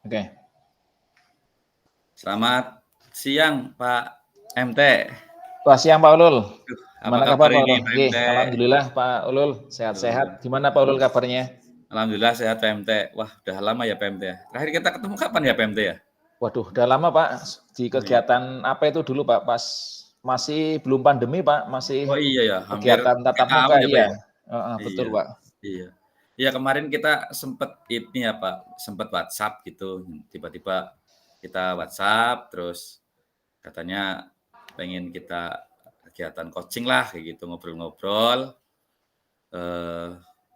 Oke. Selamat siang Pak MT. Wah, siang Pak Ulul. Apa Gimana kabar kabar Pak ini Ulul? Pak Oke, MT? alhamdulillah Pak Ulul sehat-sehat. Gimana Pak Ulul kabarnya? Alhamdulillah sehat Pak MT. Wah, udah lama ya Pak MT ya. Terakhir kita ketemu kapan ya Pak MT ya? Waduh, udah lama Pak. Di Oh iya. kegiatan apa itu dulu Pak? Pas masih belum pandemi Pak, masih Oh iya ya, hampir kegiatan 3 tatap tahun muka, ya Pak iya. ya? Betul Iya. Pak. Iya. Iya kemarin kita sempet ini ya Pak, sempet WhatsApp gitu. Tiba-tiba kita WhatsApp terus katanya pengen kita kegiatan coaching lah kayak gitu, ngobrol-ngobrol. eh,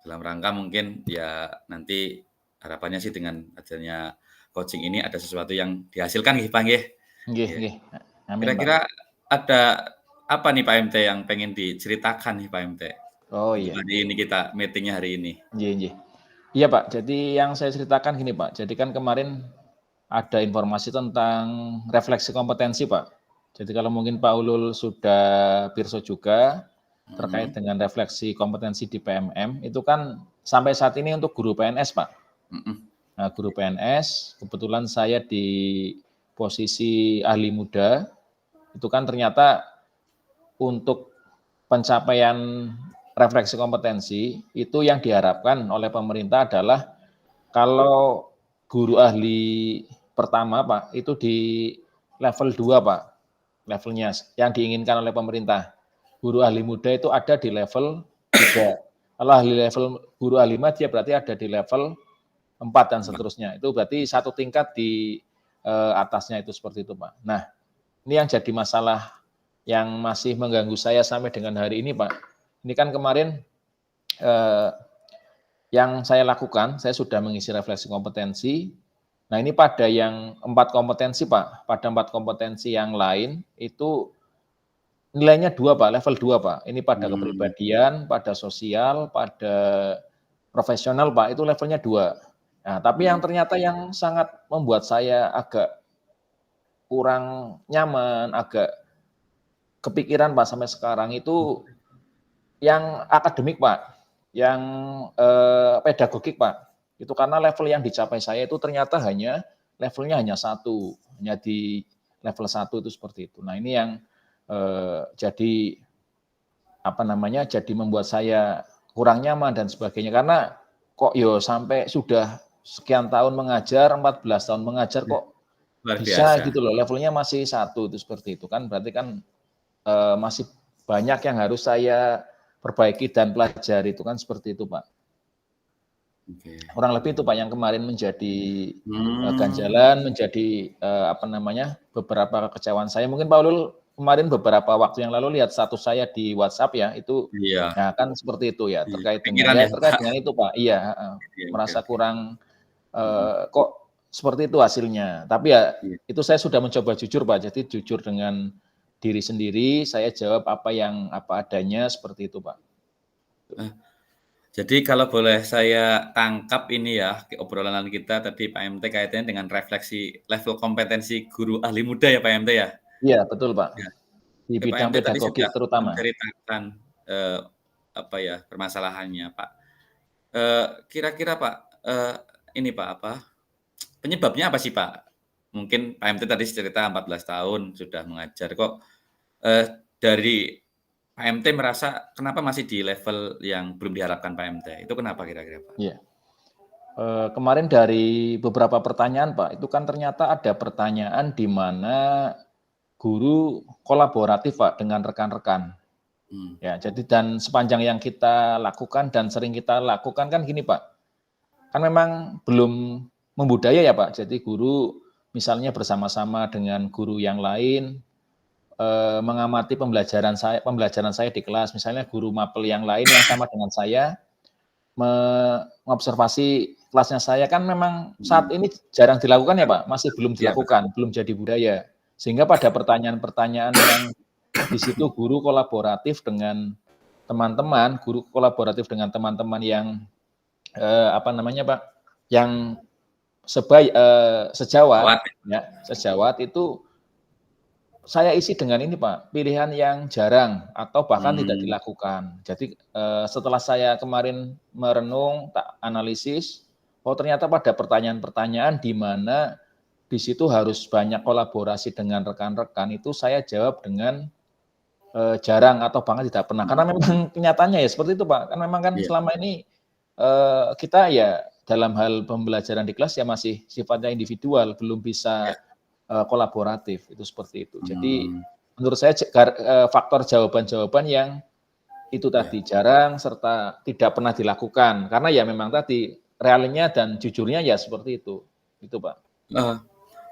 dalam rangka mungkin ya nanti harapannya sih dengan adanya coaching ini ada sesuatu yang dihasilkan gitu Pak nggih. Nggih, Iya. nggih. Amin Pak. Kira-kira ada apa nih Pak MT yang pengen diceritakan nih Pak MT? Oh Untuk iya. hari ini kita meeting-nya hari ini. Nggih, nggih. Iya Pak, jadi yang saya ceritakan gini Pak. Jadi kan kemarin ada informasi tentang refleksi kompetensi Pak. Jadi kalau mungkin Pak Ulul sudah pirsa juga terkait Mhm, dengan refleksi kompetensi di PMM, itu kan sampai saat ini untuk guru PNS Pak. mhm. Nah, guru PNS, kebetulan saya di posisi ahli muda, itu kan ternyata untuk pencapaian refleksi kompetensi, itu yang diharapkan oleh pemerintah adalah kalau guru ahli pertama Pak, itu di level 2 Pak, levelnya yang diinginkan oleh pemerintah. Guru ahli muda itu ada di level 3. Kalau guru ahli madya berarti ada di level 4 dan seterusnya. Itu berarti satu tingkat di atasnya itu seperti itu Pak. Nah, ini yang jadi masalah yang masih mengganggu saya sampai dengan hari ini Pak. Ini kan kemarin eh, yang saya lakukan, saya sudah mengisi refleksi kompetensi. Nah ini pada yang 4 kompetensi Pak, pada 4 kompetensi yang lain itu nilainya 2 Pak, level 2 Pak. Ini pada Mmm, kepribadian, pada sosial, pada profesional Pak, itu levelnya 2. Nah tapi yang mhm. ternyata yang sangat membuat saya agak kurang nyaman, agak kepikiran Pak sampai sekarang itu yang akademik Pak, yang pedagogik Pak. Itu karena level yang dicapai saya itu ternyata levelnya hanya 1, hanya di level 1 itu seperti itu. Nah ini yang jadi apa namanya, jadi membuat saya kurang nyaman dan sebagainya. Karena kok sampai sudah sekian tahun mengajar, 14 tahun mengajar kok Luar bisa biasa. gitu loh, levelnya masih 1 itu seperti itu kan berarti kan masih banyak yang harus saya perbaiki dan pelajari itu kan seperti itu Pak. Oke. Kurang lebih itu Pak yang kemarin menjadi Mmm, ganjalan, menjadi apa namanya, beberapa kekecewaan saya. Mungkin Pak Ulul kemarin beberapa waktu yang lalu lihat status saya di WhatsApp ya, itu iya nah kan seperti itu ya, iya. terkait dengan Kepikiran ya terkait Pak? dengan itu Pak. Iya, heeh, Oke oke merasa oke. kurang Mhm, kok seperti itu hasilnya. Tapi ya iya. itu saya sudah mencoba jujur Pak, jadi jujur dengan diri sendiri, saya jawab apa adanya seperti itu Pak. Eh, jadi kalau boleh saya tangkap ini ya, obrolan kita tadi Pak MT kaitannya dengan refleksi level kompetensi guru ahli muda ya Pak MT ya? Iya betul Pak, Ya. di Oke, Pak bidang MT tadi pedagogik sudah terutama. menceritakan, eee, apa ya, permasalahannya, Pak. Kira-kira Pak, ini Pak, apa, penyebabnya apa sih, Pak? Mungkin Pak MT tadi cerita 14 tahun sudah mengajar, kok, dari Pak MT merasa kenapa masih di level yang belum diharapkan Pak MT? Itu kenapa kira-kira, Pak? Iya. Kemarin dari beberapa pertanyaan Pak, itu kan ternyata ada pertanyaan di mana guru kolaboratif Pak dengan rekan-rekan. Mmm, Ya, jadi dan sepanjang yang kita lakukan dan sering kita lakukan kan gini Pak, kan memang belum membudaya ya Pak. Jadi guru misalnya bersama-sama dengan guru yang lain mengamati pembelajaran saya di kelas, misalnya guru mapel yang lain yang sama dengan saya mengobservasi kelasnya saya kan memang saat mhm. ini jarang dilakukan ya Pak, masih belum Iya, betul. dilakukan, belum jadi budaya. Sehingga pada pertanyaan-pertanyaan yang di situ guru kolaboratif dengan teman-teman, guru kolaboratif dengan teman-teman yang apa namanya Pak, yang sejawat Lewat ya, sejawat itu saya isi dengan ini Pak, pilihan yang jarang atau bahkan tidak mmm, dilakukan. Jadi, setelah saya kemarin merenung, tak analisis, oh ternyata pada pertanyaan-pertanyaan di mana di situ harus banyak kolaborasi dengan rekan-rekan, itu saya jawab dengan jarang atau bahkan tidak pernah. Karena memang kenyataannya ya seperti itu, Pak. Kan memang kan Iya. selama ini kita ya dalam hal pembelajaran di kelas ya masih sifatnya individual, belum Iya. bisa kolaboratif, itu seperti itu. Jadi Hmm, menurut saya faktor jawaban-jawaban yang itu iya. tadi jarang serta tidak pernah dilakukan. Karena ya memang tadi realnya dan jujurnya ya seperti itu. Itu, Pak. Eh,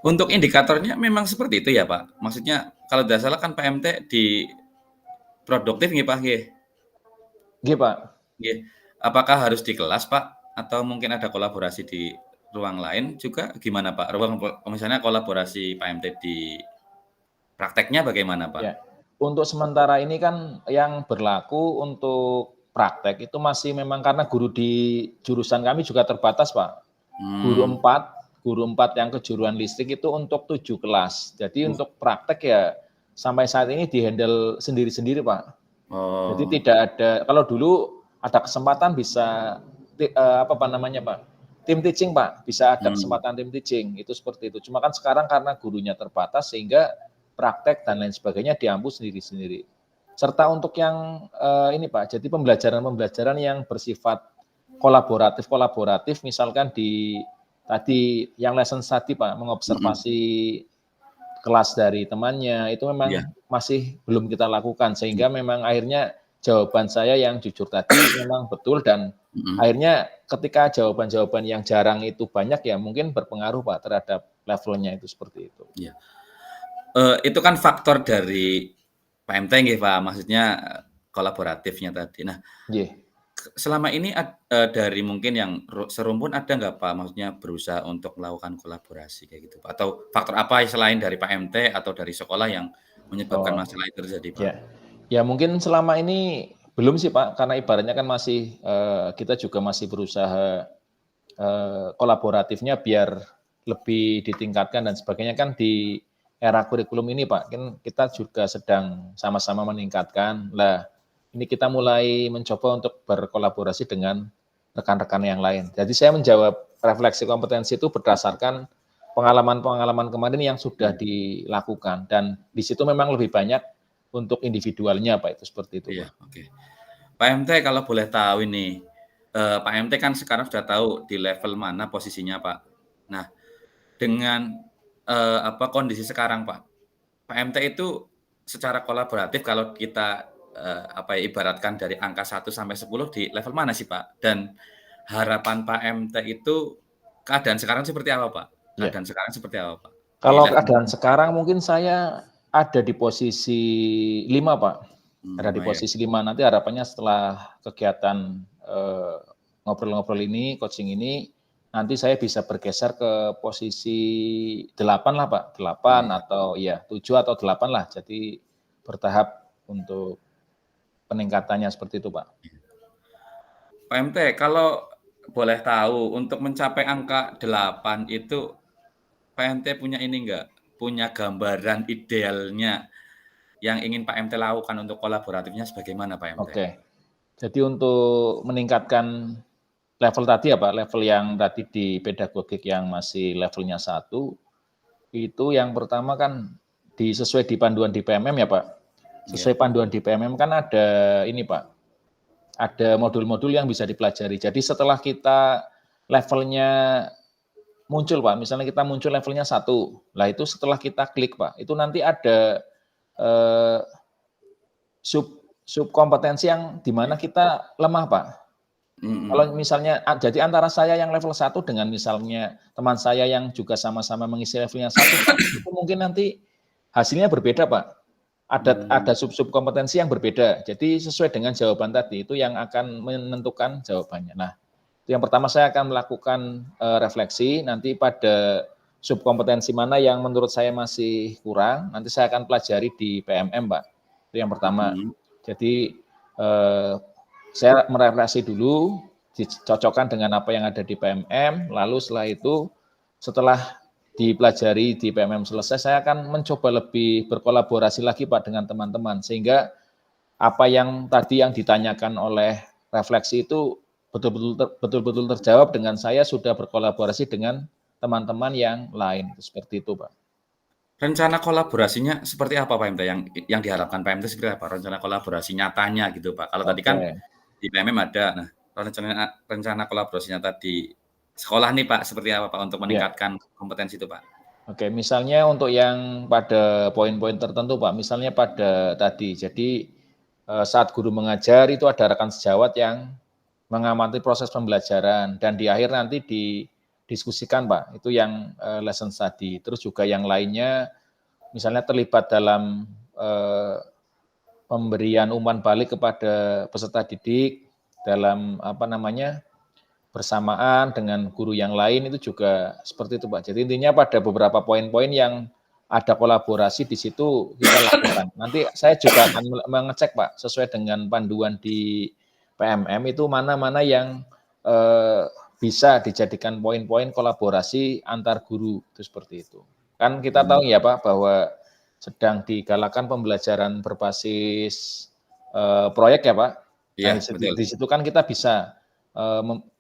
untuk indikatornya memang seperti itu ya Pak? Maksudnya kalau tidak salah kan PMT di produktif nggih Pak nggih? Nggih, Pak. Nggih. Apakah harus di kelas Pak? Atau mungkin ada kolaborasi di ruang lain juga gimana Pak? Misalnya kolaborasi PMT di prakteknya bagaimana Pak? Ya, untuk sementara ini kan yang berlaku untuk praktek itu masih memang karena guru di jurusan kami juga terbatas, Pak. Guru Hmm. 4, guru 4 yang kejuruan listrik itu untuk 7 kelas. Jadi Uh. untuk praktek ya sampai saat ini di-handle sendiri-sendiri, Pak. Jadi Oh. tidak ada, kalau dulu ada kesempatan bisa apa namanya, Pak? Tim teaching, Pak. Bisa ada kesempatan tim teaching, itu seperti itu. Cuma kan sekarang karena gurunya terbatas sehingga praktek dan lain sebagainya diampu sendiri-sendiri. Serta untuk yang ini Pak, jadi pembelajaran-pembelajaran yang bersifat kolaboratif, misalkan di tadi yang lesson tadi Pak, mengobservasi kelas dari temannya, itu Iya. memang masih belum kita lakukan, sehingga memang akhirnya jawaban saya yang jujur tadi memang betul dan akhirnya ketika jawaban-jawaban yang jarang itu banyak ya mungkin berpengaruh Pak terhadap levelnya itu seperti itu. Iya. Itu kan faktor dari PMT nggih Pak, maksudnya kolaboratifnya tadi. Nah, Nggih. selama ini dari mungkin yang serumpun ada nggak Pak, maksudnya berusaha untuk melakukan kolaborasi kayak gitu Pak? Atau faktor apa selain dari PMT atau dari sekolah yang menyebabkan Oh, masalah itu terjadi Pak? ya. Ya mungkin selama ini belum sih Pak, karena ibaratnya kan masih kita juga masih berusaha kolaboratifnya biar lebih ditingkatkan dan sebagainya kan di era kurikulum ini Pak, kan kita juga sedang sama-sama meningkatkan. Lah, ini kita mulai mencoba untuk berkolaborasi dengan rekan-rekan yang lain. Jadi saya menjawab refleksi kompetensi itu berdasarkan pengalaman-pengalaman kemarin yang sudah dilakukan dan di situ memang lebih banyak untuk individualnya Pak, itu seperti itu Iya, Pak. oke. Pak MT kalau boleh tahu ini, Pak MT kan sekarang sudah tahu di level mana posisinya Pak. Nah, dengan, apa, kondisi sekarang Pak, Pak MT itu secara kolaboratif kalau kita, apa ya, ibaratkan dari angka 1 sampai 10 di level mana sih Pak? Dan harapan Pak MT itu keadaan sekarang seperti apa Pak? Ya. Keadaan sekarang seperti apa Pak? Di Kalau level keadaan sekarang mungkin saya ada di posisi 5 Pak. Ada di 5 ya? posisi 5, nanti harapannya setelah kegiatan, ngobrol-ngobrol ini, coaching ini, nanti saya bisa bergeser ke posisi 8 lah Pak, 8 Iya. atau ya 7 atau 8 lah. Jadi bertahap untuk peningkatannya seperti itu Pak. Pak MT, kalau boleh tahu untuk mencapai angka 8 itu Pak MT punya ini enggak, punya gambaran idealnya yang ingin Pak MT lakukan untuk kolaboratifnya sebagaimana Pak MT? Oke. Jadi untuk meningkatkan level tadi ya Pak, level yang tadi di pedagogik yang masih levelnya 1, itu yang pertama kan sesuai di panduan di PMM ya Pak. Iya. Sesuai panduan di PMM kan ada ini Pak, ada modul-modul yang bisa dipelajari. Jadi setelah kita levelnya muncul Pak, misalnya kita muncul levelnya 1, lah itu setelah kita klik Pak, itu nanti ada eh, sub kompetensi yang di mana kita lemah Pak. Kalau Mhm. misalnya jadi antara saya yang level 1 dengan misalnya teman saya yang juga sama-sama mengisi levelnya 1 Pak, itu mungkin nanti hasilnya berbeda Pak. Ada Mmm. sub-sub kompetensi yang berbeda. Jadi sesuai dengan jawaban tadi, itu yang akan menentukan jawabannya. Nah, itu yang pertama saya akan melakukan, refleksi, nanti pada sub kompetensi mana yang menurut saya masih kurang, nanti saya akan pelajari di PMM Pak, itu yang pertama. Mhm. Jadi, saya merefleksi dulu, dicocokkan dengan apa yang ada di PMM, lalu setelah itu, setelah dipelajari di PMM selesai, saya akan mencoba lebih berkolaborasi lagi Pak dengan teman-teman, sehingga apa yang tadi yang ditanyakan oleh refleksi itu betul-betul terjawab dengan saya sudah berkolaborasi dengan teman-teman yang lain, seperti itu, Pak. Rencana kolaborasinya seperti apa Pak MT yang diharapkan Pak MT seperti apa? Rencana kolaborasi nyatanya gitu Pak. Kalau tadi kan Oke. di PMM ada. Nah, rencana kolaborasi nyata di sekolah nih Pak seperti apa Pak untuk Ya. meningkatkan kompetensi itu Pak? Oke, misalnya untuk yang pada poin-poin tertentu Pak, misalnya pada tadi, jadi saat guru mengajar itu ada rekan sejawat yang mengamati proses pembelajaran dan di akhir nanti didiskusikan Pak, itu yang lesson study. Terus juga yang lainnya misalnya terlibat dalam pemberian umpan balik kepada peserta didik dalam bersamaan dengan guru yang lain itu juga seperti itu Pak. Jadi intinya pada beberapa poin-poin yang ada kolaborasi di situ kita lakukan. Nanti saya juga akan mengecek Pak sesuai dengan panduan di PMM itu mana-mana yang bisa dijadikan poin-poin kolaborasi antar guru itu seperti itu. Kan kita tahu ya Pak bahwa sedang digalakan pembelajaran berbasis proyek ya Pak. Nah, Iya, betul. di situ kan kita bisa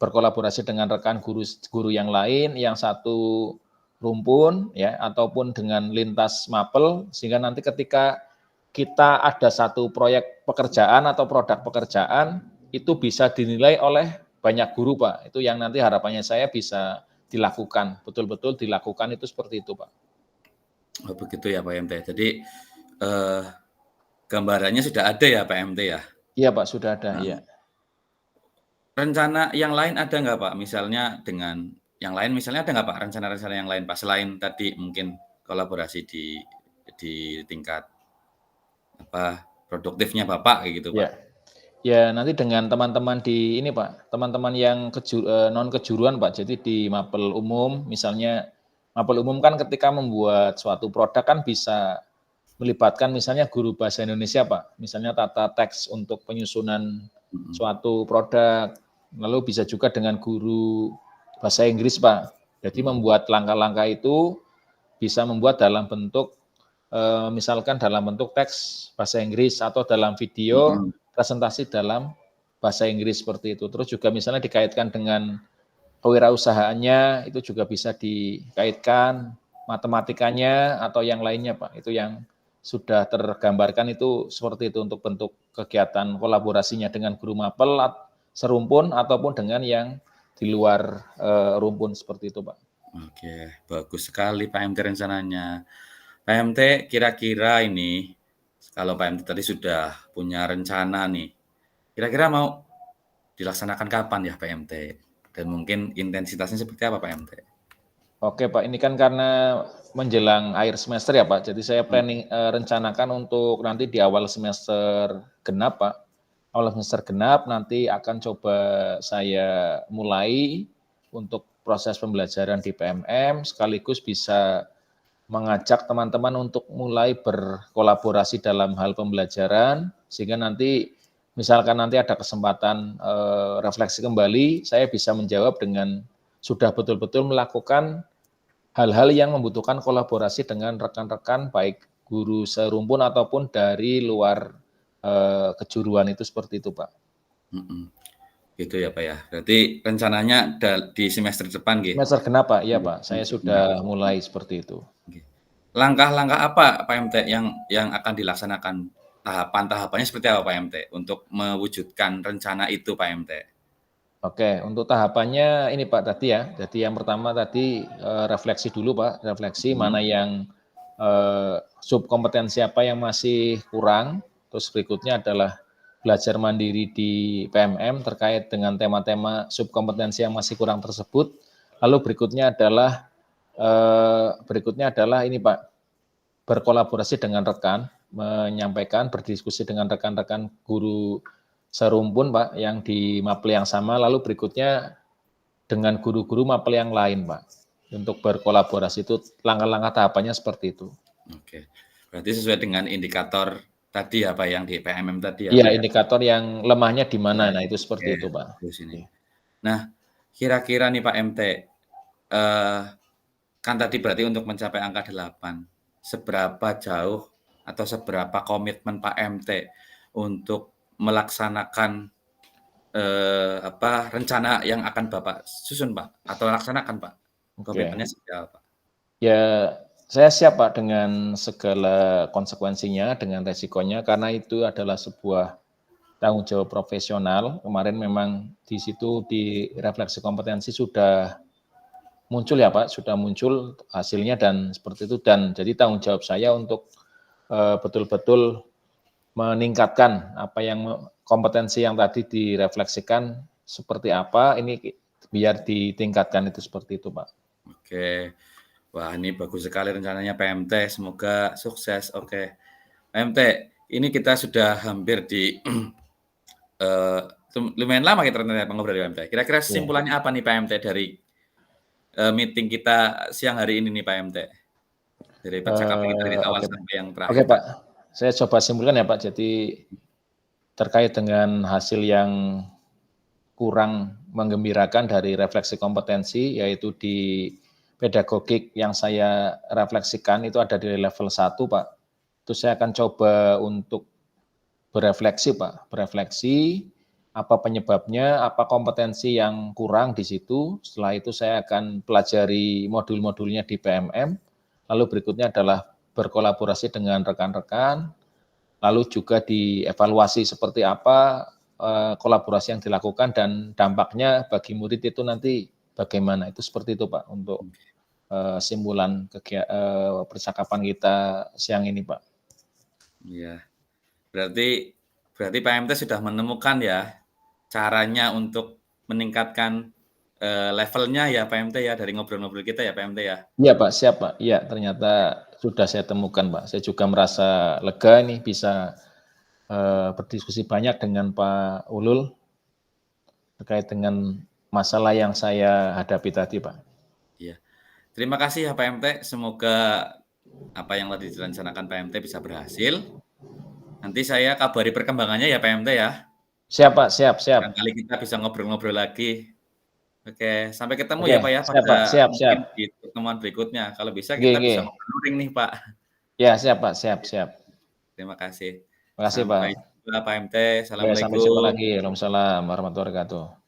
berkolaborasi dengan rekan guru yang lain, yang satu rumpun ya ataupun dengan lintas mapel sehingga nanti ketika kita ada satu proyek pekerjaan atau produk pekerjaan itu bisa dinilai oleh banyak guru Pak. Itu yang nanti harapannya saya bisa dilakukan, betul-betul dilakukan itu seperti itu Pak. Oh, begitu ya Pak MT. Jadi gambarannya sudah ada ya Pak MT ya? Iya Pak, sudah ada, Nah, iya. rencana yang lain ada nggak Pak? Misalnya dengan yang lain, misalnya ada nggak Pak rencana-rencana yang lain Pak selain tadi mungkin kolaborasi di tingkat apa produktifnya Bapak kayak gitu Pak? Ya. Ya, nanti dengan teman-teman di ini Pak, teman-teman yang non kejuruan Pak. Jadi di mapel umum, misalnya mapel umum kan ketika membuat suatu produk kan bisa melibatkan misalnya guru bahasa Indonesia Pak. Misalnya tata teks untuk penyusunan suatu produk. Lalu bisa juga dengan guru bahasa Inggris Pak. Jadi membuat langkah-langkah itu bisa membuat dalam bentuk misalkan dalam bentuk teks bahasa Inggris atau dalam video presentasi dalam bahasa Inggris seperti itu. Terus juga misalnya dikaitkan dengan kewirausahaannya itu juga bisa dikaitkan matematikanya atau yang lainnya Pak. Itu yang sudah tergambarkan itu seperti itu untuk bentuk kegiatan kolaborasinya dengan guru mapel serumpun ataupun dengan yang di luar rumpun seperti itu Pak. Oke, bagus sekali Pak MT rencananya. Pak MT kira-kira ini kalau Pak MT tadi sudah punya rencana nih, kira-kira mau dilaksanakan kapan ya Pak MT? Dan mungkin intensitasnya seperti apa Pak MT? Oke Pak, ini kan karena menjelang akhir semester ya Pak, jadi saya planning rencanakan untuk nanti di awal semester genap Pak. Awal semester genap nanti akan coba saya mulai untuk proses pembelajaran di PMM sekaligus bisa mengajak teman-teman untuk mulai berkolaborasi dalam hal pembelajaran sehingga nanti misalkan nanti ada kesempatan refleksi kembali, saya bisa menjawab dengan sudah betul-betul melakukan hal-hal yang membutuhkan kolaborasi dengan rekan-rekan baik guru serumpun ataupun dari luar kejuruan itu seperti itu Pak. Gitu ya Pak ya. Berarti rencananya di semester depan gitu. Semester genap Pak, iya Pak, saya sudah mulai seperti itu. Langkah-langkah apa Pak MT yang akan dilaksanakan? Tahapan-tahapannya seperti apa Pak MT untuk mewujudkan rencana itu Pak MT? Oke, untuk tahapannya ini Pak tadi ya. Jadi yang pertama tadi refleksi dulu Pak, refleksi mana yang subkompetensi apa yang masih kurang. Terus berikutnya adalah belajar mandiri di PMM terkait dengan tema-tema subkompetensi yang masih kurang tersebut. Lalu berikutnya adalah ini Pak, berkolaborasi dengan rekan, menyampaikan, berdiskusi dengan rekan-rekan guru serumpun Pak yang di mapel yang sama, lalu berikutnya dengan guru-guru mapel yang lain Pak. Untuk berkolaborasi itu langkah-langkah tahapannya seperti itu. Oke. Berarti sesuai dengan indikator tadi ya Pak yang di PMM tadi ya Iya, Pak ya? indikator yang lemahnya di mana, Ya, nah itu seperti oke, itu Pak. bagus ini. Nah, kira-kira nih Pak MT, kan tadi berarti untuk mencapai angka 8, seberapa jauh atau seberapa komitmen Pak MT untuk melaksanakan rencana yang akan Bapak susun, Pak, atau laksanakan, Pak? Oke. Komitmennya seperti apa, Pak? Ya, saya siap Pak dengan segala konsekuensinya, dengan resikonya, karena itu adalah sebuah tanggung jawab profesional. Kemarin memang di situ di refleksi kompetensi sudah muncul ya Pak, sudah muncul hasilnya dan seperti itu. Dan jadi tanggung jawab saya untuk betul-betul meningkatkan apa yang kompetensi yang tadi direfleksikan seperti apa, ini biar ditingkatkan itu seperti itu Pak. Oke. Wah, ini bagus sekali rencananya PMT, semoga sukses. Oke. PMT, ini kita sudah hampir di lumayan lama kita ternyata ngobrol di PMT. Kira-kira Ya. kesimpulannya apa nih PMT dari meeting kita siang hari ini nih PMT? Dari percakapan kita dari awal Oke, sampai yang Oke terakhir. Pak, saya coba simpulkan ya Pak. Jadi terkait dengan hasil yang kurang menggembirakan dari refleksi kompetensi, yaitu di pedagogik yang saya refleksikan itu ada di level 1 Pak. Itu saya akan coba untuk berefleksi Pak, berefleksi apa penyebabnya, apa kompetensi yang kurang di situ. Setelah itu saya akan pelajari modul-modulnya di PMM. Lalu berikutnya adalah berkolaborasi dengan rekan-rekan, lalu juga dievaluasi seperti apa kolaborasi yang dilakukan dan dampaknya bagi murid itu nanti bagaimana. Itu seperti itu Pak untuk simpulan percakapan kita siang ini Pak. Iya. Berarti PMT sudah menemukan ya caranya untuk meningkatkan levelnya ya PMT ya dari ngobrol-ngobrol kita ya PMT ya. Iya Pak, siap Pak. Iya, ternyata sudah saya temukan Pak. Saya juga merasa lega nih bisa berdiskusi banyak dengan Pak Ulul terkait dengan masalah yang saya hadapi tadi Pak. Iya. Terima kasih ya PMT. Semoga apa yang tadi direncanakan PMT bisa berhasil. Nanti saya kabari perkembangannya ya PMT ya. Siap Pak, siap. Barangkali kita bisa ngobrol-ngobrol lagi. Oke, sampai ketemu Oke, ya Pak ya siap Pak, pada siap. mungkin di pertemuan berikutnya. Kalau bisa kita bisa Oke. ngobrol luring nih Pak. Ya, siap Pak, siap. Terima kasih. Terima kasih Pak. Sampai jumpa PMT. Oke, sampai jumpa Assalamualaikum. lagi. Waalaikumsalam warahmatullahi wabarakatuh.